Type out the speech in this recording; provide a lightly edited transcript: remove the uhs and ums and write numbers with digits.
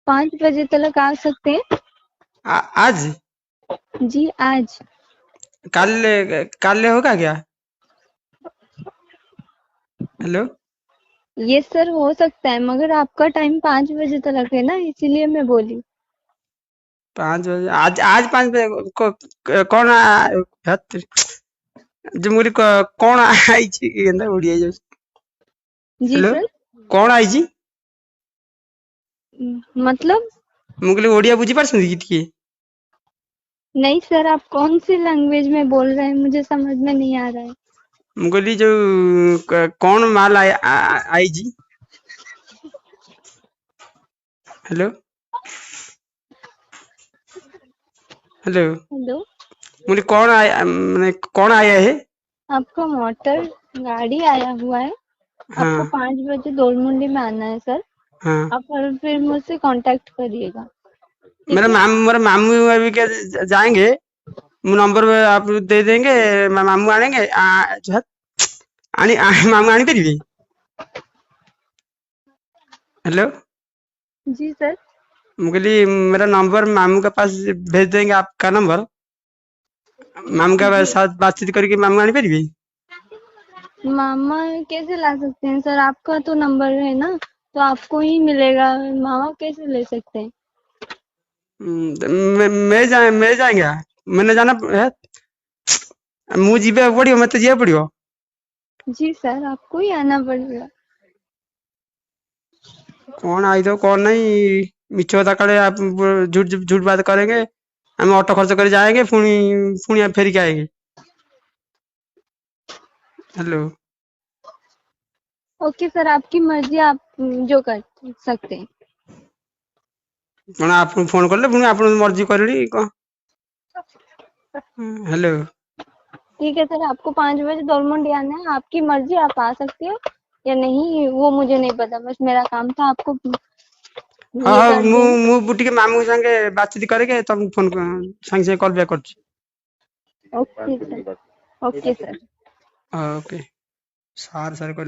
5 बजे तक आ सकते हैं? आज? जी आज। कल? कल होगा क्या? हेलो। ये सर हो सकता है, मगर आपका टाइम 5 बजे तक है ना, इसीलिए मैं बोली। 5 बजे? आज आज 5 बजे कौन जो मुझे कौन आई ओडिया जो। जी हेलो। सर। कौन आई? मतलब? मुझे ओडिया बुझी पार्सुंदी कि टिके? नहीं सर, आप कौन सी लैंग्वेज में बोल रहे हैं, मुझे समझ में नहीं आ रहा है। मुझे जो कौन माल आई जी? हेलो। हेलो। हेलो। मुझे कौन आया, मैंने कौन आया है? आपका मोटर गाड़ी आया हुआ है। आपको हाँ 5 बजे दोरमुंडी में आना है सर। हाँ। आप फिर मुझसे कांटेक्ट करिएगा, ठीक है? मेरे मामू अभी क्या जाएंगे। नंबर आप दे देंगे, मैं मामू आनेंगे मामू आनी पारिबे? हेलो। जी सर। मुझे मेरा नंबर मामू के पास भेज देंगे, आपका नंबर मामू के जी। साथ बातचीत करके मामू आनी पारिबे? मामा कैसे ला सकते हैं सर? आपका तो नंबर है ना, तो आपको ही मिलेगा। मामा कैसे ले सकते हैं? मैं जाएंगे, मैंने जाना है। मु जीबे पड़ियो, मते जीबे पड़ियो। जी सर, आपको ही आना पड़ेगा। कौन आई तो कौन नहीं, मिछ कथा काले आप झूठ झूठ बात करेंगे। हम ऑटो खर्च कर जाएंगे, पुणी पुणी फेर के आएंगे। हेलो। ओके सर, आपकी मर्जी, आप जो कर सकते हैं। कौन आप फोन कले पुणी आप मर्जी करनी कौन? हेलो। ठीक है सर, आपको 5 बजे दोरमुंडी आना है, आपकी मर्जी, आप आ सकते हो या नहीं वो मुझे नहीं पता, बस मेरा काम था आपको हाँ ये हाँ, कर मु देना। मु टिके मामू संगे बातचीत करके तुम फोन संगे संगे कॉल बैक कर। Okay sir. Okay sir. Okay. सार सार कर